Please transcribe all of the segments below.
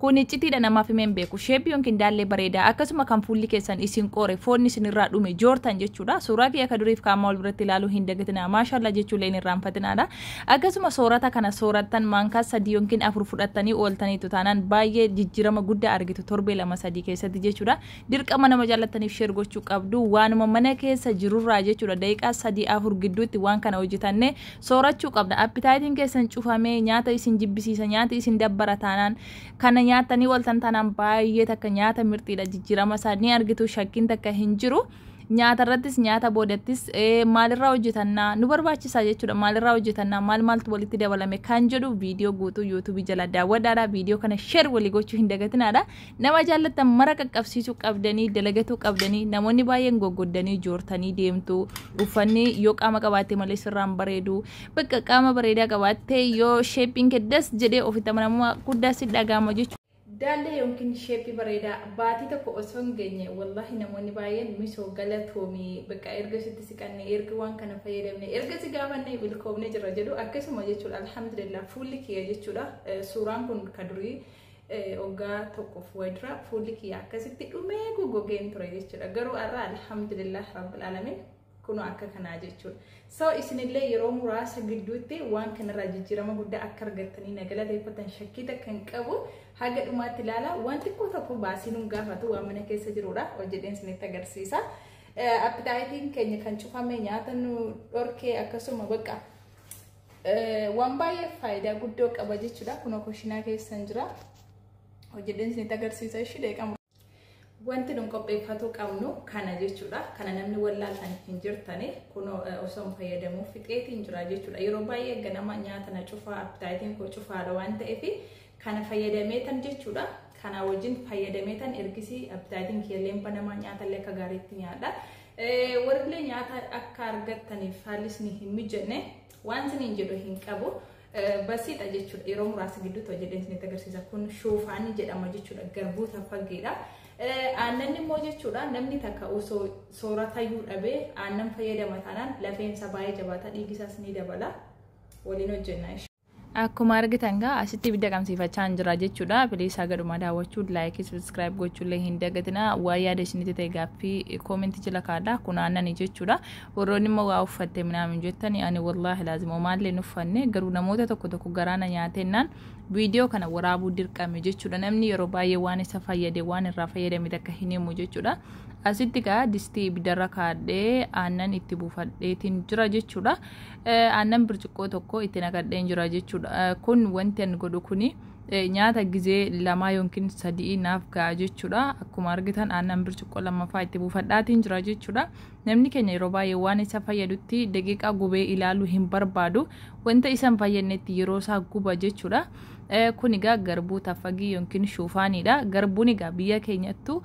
kun iccitiidha namaaf himeen beeku sheeppii yookiin daallee bareedaa akkasuma kan fuulli keessan isin qoore foonni isin irraa dhume joortan jechuudha suuraa kiyya ka duriif kaama wal biratti ilaaluu hin dagatinaa maashaallah jechuullee hin irraanfatinaadha akkasuma soorata kana soorattan maankaa 3 yookiin 4 fudhattanii ooltaniitu taanaan baay'ee jijjiirama guddaa argitu torbee 2-3 keessatti jechuudha dirqama nama jaallattaniif sheer gochuu qabdu waanuma mana keessa jirurraa jechuudha daqiiqaa 3-4 gidduutti waan kana hojjetanne soorachuu qabda appitaayitiin keessan cufamee nyaata isin jibbisiisa nyaata isin dabbara taanaan kana nyaatanii waltan taanaan baay'ee takka nyaata mirxiidha jijjiirama isaa ni argitu shakkiin takka hin jiru nyaata irrattis nyaata boodattis maalirraa hojjetannaa nu barbaachisaa jechuudha maalirraa hojjetannaa maaltu walitti dabalame kan jedhu viidiyoo guutuu YouTube jala daawwadhaadha viidiyoo kana share walii gochuu hin dagatinaadha nama jaallattan mara qaqqabsiisuu qabdanii dalagatuu qabdanii namoonni baay'een goggoddanii joortanii deemtu uffanni yoo qaama qabaatte malee sirraan bareedu bakka qaama bareedaa qabaatte yoo sheeppiin keddas jedhee ofitti amanamummaa guddaa si dhagaama jechuudha daalle yookiin sheeppii bareedaa baatii tokko osoo hin geenye wallahi namoonni baay'een misoo galatoomii bakka erga sitti siqanne erga waan kana fayyadamne erga si gaafanne bilkoomne jira jedhu akkasuma jechuudha alhamdulillah fuulli kiyya jechuudha suuraan kun kadurii oggaa tokkoof wadra fuulli kiyya akkasitti dhumee goggogeen ture jechuudha garuu arra alhamdulillah rabbil alamin kuno akka kana jechuudha so isinillee yeroo muraasa gidduutti waan kanarraa jijjiirama guddaa akka argattanii nagalateeffatan shakkii takka hin qabu haga dhumaatti ilaala waan xiqqoo tokko baasinuun gaafatu waan mana keessa jirudha hojjedheen isinitti agarsiisa appitaayitiin keenya kan cufame nyaata nu dhorkee akkasuma bakka waan baay'ee faayidaa guddoo qaba jechuudha kunoo kushinaa keessan jira hojjedheen isinitti agarsiisa ishii deeqamu wanti nun qopheeffatu qabnu kana jechuudha kana namni wallaaltan hin jirtane kuno osoo fayyadamuu fixeetiin jira jechuudha yeroo baay'ee ganama nyaata na cufaa appitaayitiin koo cufaadha waan ta'eef kana fayyadameetan jechuudha kana wajjin fayyadameetan ergisii appitaayitiin kiyyaleen banamaa nyaata illee akka gaariitti nyaadha warrillee nyaata akka argattaniif haallisni hin mijjanne waan siniin jedhu hin qabu basiidha jechuudha yeroo muraasa gidduutti hojjedheen isinitti agarsiisa kun shuufaanii jedhama jechuudha garbuu tafaggeedha aannan immoo jechuudha namni takka osoo sooratayyuu dhabee aannan fayyadama taanaan lafeensa baay'ee jabaata dhiigisaas ni dabala waliin hojjennaa akkuma argitan gaa asitti ibidda qabsiifachaa jira jechuudha please hagadhuma daawwachuu like subscribe gochuullee hin dagatina waa yaada isinitti ta'e gaaffii comment jala kaadha kun aannan jechuudha warroonni immoo waa uffatte minaamin jettani ani wallahi laazima maallee nuffanne garuu namoota tokko garaana nyaatennaan viidiyoo kana waraabuu dirqame jechuudha namni yeroo baay'ee waan isa fayyade waan irraa fayyadame takka hin himu jechuudha asitti gaa distii ibiddarra kaadhee aannan itti buufadheetiin jira jechuudha aannan birciqqoo tokko itti naqadheen jira jechuudha kun wanti an godhu kuni nyaata gizee 2 yookiin 3 naaf ga'a jechuudha akkuma argitan aannan birciqqoo 2 itti buufadhaatiin jira jechuudha namni keenya yeroo baay'ee waan isa fayyadutti daqiiqaa gubee ilaaluu hin barbaadu wanta isa hin fayyadnetti yeroo isaa guba jechuudha kun egaa garbuu tafagii yookiin shuufaaniidha garbuun egaa biyya keenyattu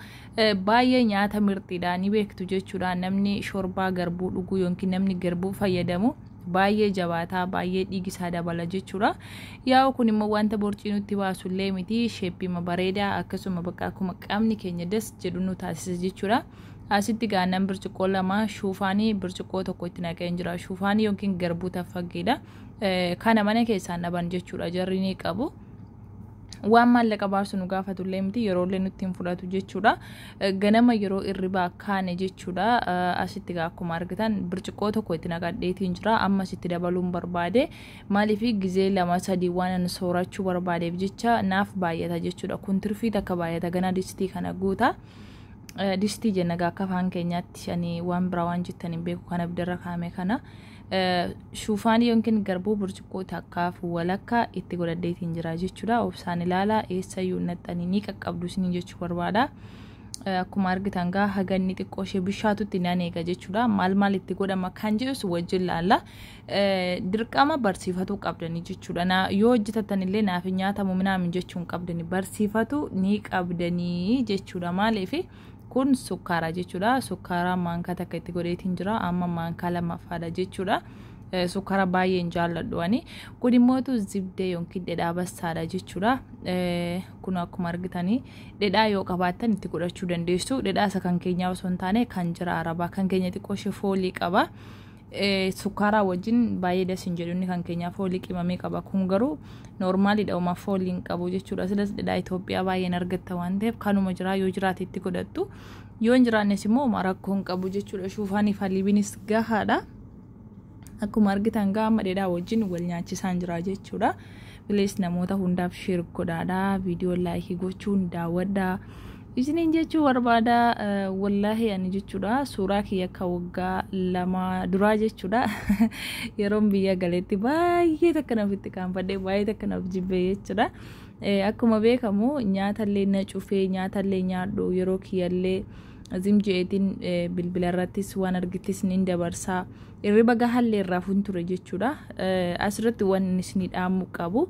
baay'ee nyaata mirxiidha ni beektu jechuudha namni shorbaa garbuu dhuguu yookiin namni garbuu fayyadamu baay'ee jabaataa baay'ee dhiigisaa dabala jechuudha yaa'u kun immoo wanta borcii nutti baasullee miti sheeppii bareedaa akkasuma bakka akkuma qaamni keenya das jedhu nu taasisa jechuudha asitti gaannan birciqqoo 2 shuufaanii birciqqoo tokko itti naqeen jira shuufaanii yookiin garbuu tafaggeedha kana mana keessaan dhaban jechuudha jarri ni qabu waan maallaqa baasu nu gaafatullee miti yeroollee nutti hin fudhatu jechuudha ganama yeroo irribaa kaane jechuudha asitti akkuma argitan birciqqoo tokko itti naqadheetiin jira amma asitti dabaluun barbaade maaliif gizee 2-3 waan soorachuu barbaadeef jecha naaf baay'ata jechuudha kun tirfii takka baay'ata gana distii kana guuta distii jenna akka afaan keenyaatti ani waan biraa waan jettan hin beeku kana bidarra kaame kana shuufaanii yookiin garbuu birciqqoo takkaaf walakka itti godhadheetiin jira jechuudha obsaan ilaalaa eessayyuu naxxanii ni qaqqabdu isin jechuu barbaada akkuma argitan gaa haganni xiqqoo ishee bishaatutti nan eega jechuudha maal itti godhama kan jedhus wajjin laalla dirqama barsiifatu qabdanii jechuudha yoo hojjetattan illee naaf nyaatamu minaamin jechuun qabdanii barsiifatu ni qabdanii jechuudha maaliif kun sukkaara jechuudha sukkaara maankaa takka itti godheetiin jira amma maankaa lamaffaadha jechuudha sukkaara baay'een jaalladhu ani kun immoo zibdee yookiin dhedhaa bassaadha jechuudha kun akkuma argitanii dhedhaa yoo qabaattan itti godhachuu dandeessu dhedhaa isa kan keenyaa osoo hin taane kan jira arabaa kan keenya xiqqoo ishee foolii qaba sukkaara wajjin baay'ee dasin jedhuni kan keenyaa foolii qimamee qaba kun garuu noormaaliidha uma fooliin qabu jechuudha silas dhedhaa Itoophiyaa baay'een argatta waan ta'eef kanuma jiraa yoo jiraate itti godhattu yoo hin jiraannes immoo rakkoon qabu jechuudha shuufaanii faliibinis gahaadha akkuma argitan gaama dhedhaa wajjin wal nyaachisaan jira jechuudha bilees namoota hundaaf share godhaadha viidiyoo laayikii gochuun daawwadhaa isiniin jechuu barbaada wallahi ani jechuudha suuraa kiyya akka waggaa 2 duraa jechuudha yeroon biyya galeetti baay'ee takka nafitti kaanfadhee baay'ee takka naf jibbee jechuudha akkuma beekamu nyaatallee na cufee nyaatallee nyaadhu yeroo kiyyallee zimjeetiin bilbila irrattis waan argittis nin dabarsaa irriba gahallee irraa funture jechuudha asirratti waan isin dhaamu qabu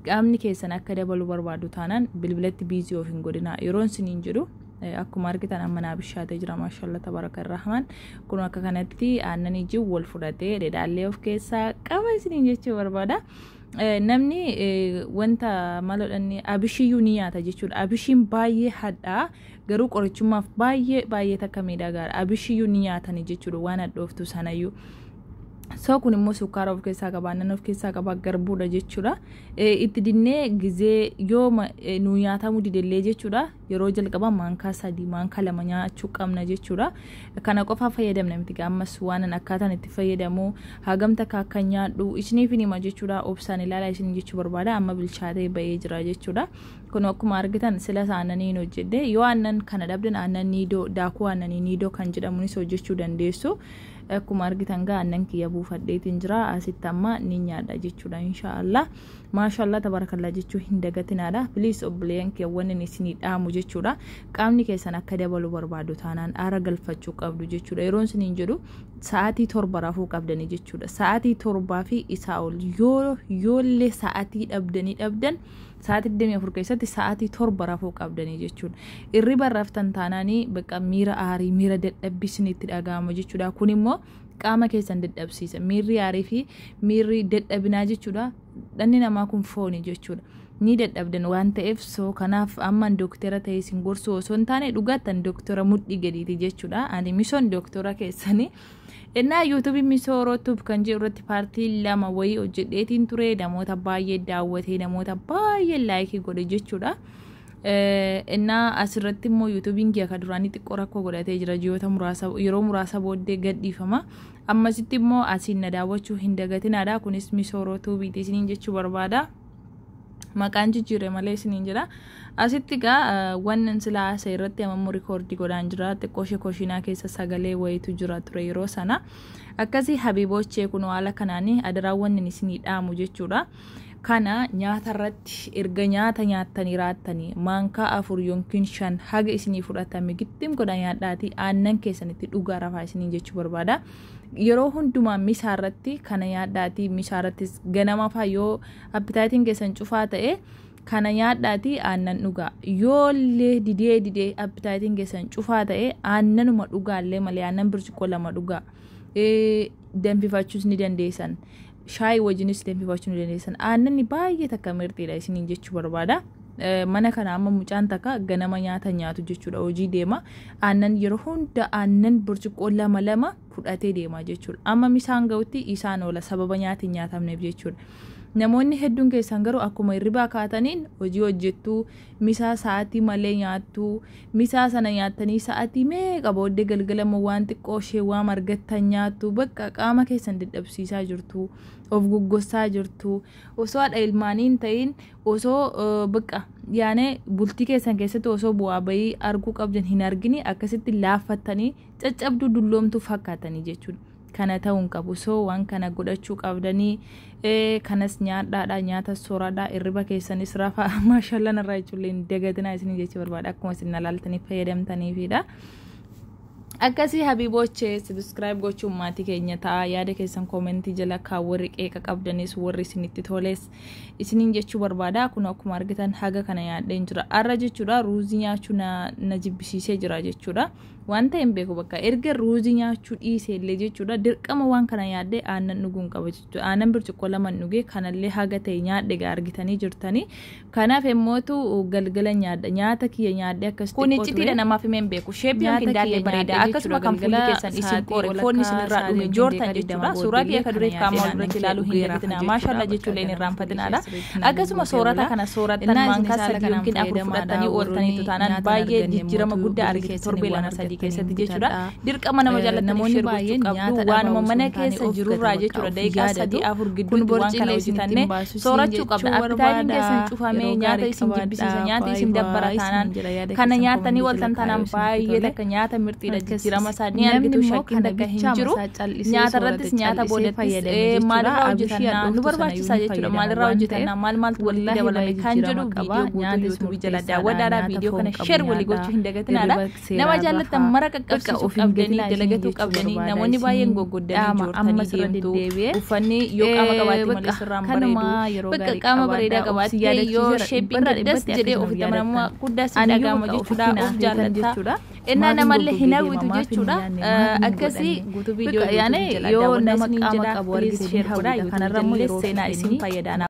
qaamni keessan akka dabalu barbaadu taanaan bilbilatti biizii of hin godina yeroon siniin jedhu akkuma argitan amma naa bishaatee jira maashaallah tabaraka rahman kun akka kanatti aannan iji wal fudhatee dhedhaallee of keessaa qaba isiniin jechuu barbaada namni wanta malodhanni abishiyyuu ni nyaata jechuudha abishiin baay'ee hadhaa garuu qorichummaaf baay'ee takka miidhagaadha abishiyyuu ni nyaatani jechuudha waan hadhooftu sanayyuu so kun immoo sukkaara of keessaa qaba aannan of keessaa qaba garbuudha jechuudha itti dinnee gizee yoo nu nyaatamu didellee jechuudha yeroo jalqaba maankaa 3 maankaa 2 nyaachuu qabna jechuudha kana qofa fayyadamna miti ammas waan akkaataan itti fayyadamu hagamta akka nyaadhu isiniif hima jechuudha obsaan ilaala isin jechuu barbaada amma bilchaatee bayee jira jechuudha kun akkuma argitan sila aananiin hojjedhe yoo aannan kana dhabdan aannan niidoo daakuu aannanii niidoo kan jedhamunis hojjechuu dandeessu akkuma argitan gaa aannan kiyya buufadheetiin jira asitti amma ni nyaadha jechuudha inshallah maashaallah tabarakallah jechuu hin dagatinaadha please obboleen keewwan isinii dhaamu jechuudha qaamni keessan akka dabalu barbaadu taanaan aara galfachuu qabdu jechuudha yeroon siniin jedhu sa'aatii 7 rafuu qabdani jechuudha sa'aatii 7 fi isaa ol yoollee sa'aatii dhabdan sa'aatii 24 keessatti sa'aatii 7 rafuu qabdani jechuudha irriba raftan taanaanii bakka miira aarii miira dadhabbisniitti dhagaama jechuudha kun immoo qaama keessan dadhabsiisa miirri aarii fi miirri dadhabinaa jechuudha dhanni namaa kun fooni jechuudha ni dadhabdan waan ta'eef soo kanaaf amma doktera ta'ee sin gorsu osoo hin taane dhugaatan doktera mudhii gadiiti jechuudha ani misoon doktera keessanii innaa YouTube misoorootuuf kan jiru irratti paartii 2 wayii hojjedheetiin ture namoota baay'ee daawwatee namoota baay'ee laayikii godhe jechuudha innaa asirratti immoo YouTubein kiyya ka duraanii xiqqoo rakkoo godhatee jira yeroo muraasa booddee gadhiifama ammasitti immoo asiin na daawwachuu hin dagatinaadha kunis misoorootuu biitii isiniin jechuu barbaada maqaan jijjiire malee isiniin jira asitti gaa wannan silaa irratti ammoo rikoordii godhaan jira xiqqoo koshinaa keessa sagalee wayitu jira ture yeroo sana akkasii habiiboochee kun haala kanaanii adaraawwan isinii dhaamu jechuudha kana nyaata irratti erga nyaata nyaattanii raattanii maankaa 4 yookiin 5 haga isinii fudhatame gittim godha nyaadhaati aannan keessanitti dhugaa rafaa isiniin jechuu barbaada yeroo hundumaa misaa irratti kana nyaadhaati misaa irrattis ganama faa yoo appitaatiin keessan cufaa ta'e kana nyaadhaati aannan dhugaa yoollee didee appitaatiin keessan cufaa ta'e aannanuma dhugaallee malee aannan birciqoo 2 dhugaa danfifachuus ni dandeessan shaayii wajinis danfifachuu ni dandeessan aannan baay'ee takka mirtiidha isiniin jechuu barbaada mana kana amma mucaan takka ganama nyaata nyaatu jechuudha hojii deema aannan yeroo hunda aannan birciqoo 2 fudhatee deema jechuudha amma misaan ga'utti isaan oola sababa nyaati nyaatamneef jechuudha namoonni hedduun keessan garuu akkuma irribaa kaataniin hojii hojjettu misaa sa'aatii malee nyaattu misaa sana nyaattanii sa'aatii meeqa booddee galgalama waan xiqqoo ishee waan argattan nyaattu bakka qaama keessan dadhabsiisaa jirtu of goggossaa jirtu osoo haadha ilmaaniin ta'in osoo bakka yaane bultii keessan keessatti osoo bu'aa bayii arguu qabdan hin argini akkasitti laaffattanii caccabduu dulloomtu fakkaatanii jechuudha kana ta'uun qabu soo waan kana godhachuu qabdanii kanas nyaadhaadha nyaata sooradha irriba keessanis rafa maashaallah narraa jechuullee dagatinaa isin jechuu barbaada akkuma isin ilaaltanii fayyadamtaniifidha akkasii habiiboochee subscribe gochuun maatii keenya ta'a yaada keessan koomentii jala kaawwarri qeeqa qabdanis warri isinitti toles isiniin jechuu barbaada kun akkuma argitan haga kana yaadeen jira arra jechuudha ruuzii nyaachuu na jibbisiisee jira jechuudha wanta hin beeku bakka erga ruuzii nyaachuu dhiiseellee jechuudha dirqama waan kana yaadde aannan dhuguun qaba jechuudha aannan birciqoo lama dhugee kanallee haga ta'e nyaadhe argitanii jirtanii kanaaf immootu galgala nyaata kiyya nyaadhe akkasitti kun iccitiidha namaaf hin beeku sheepii yookiin daallee bareeda akkasuma kan fuulli keessan isin qoore foonni isinirraa dhume joortan jechuudha suuraa kiyya akka duriif qaama wal biratti ilaaluu hin dagatinaa maashaallah jechuullee hin irraanfatinaadha akkasuma soorata kana soorattan maankaa sadii yookiin afur fudhattanii ooltaniitu taanaan baay'ee jijjiirama guddaa argite torbee lama sadii keessatti jechuudha dirqama nama jaallatanii shirgochuu qabdu waanuma mana keessa jirurraa jechuudha daqiiqaa sadii afur gidduutti waan kana hojjetanne soorachuu qabda appitaayitiin keessan cufamee nyaata isin jibbisiisa nyaata isin dabbara taanaan kana nyaatanii waltan taanaan baay'ee takka nyaata mirxiidha jijjiirama isaa ni argitu shakkiin takka hin jiru nyaata irrattis nyaata boodettis maalirraa hojjetannaa nu barbaachisaa jechuudha maalirraa hojjetannaa maaltu walitti dabalame kan jedhu viidiyoo guutuu yuutuubii jala daawwadhaadhaa viidiyoo kana sheer walii gochuu hin dagatinaadha nama jaallattan mara qaqqabsiisuu qabdanii dalagatuu qabdanii namoonni baay'een goggoddanii joortanii deemtu uffanni yoo qaama qabaate malee sirraan bareedu bakka qaama bareedaa qabaate yoo sheeppiin gaddas jedhee ofitti amanamummaa guddaa si dhagahama jechuudha of jaallatta innaa namallee hin hawwitu jechuudha akkasii guutuu viidiyoo yaane yoo nama qaama qabu argisiis sheer godhaa kanarra immoo seenaa isin fayyadana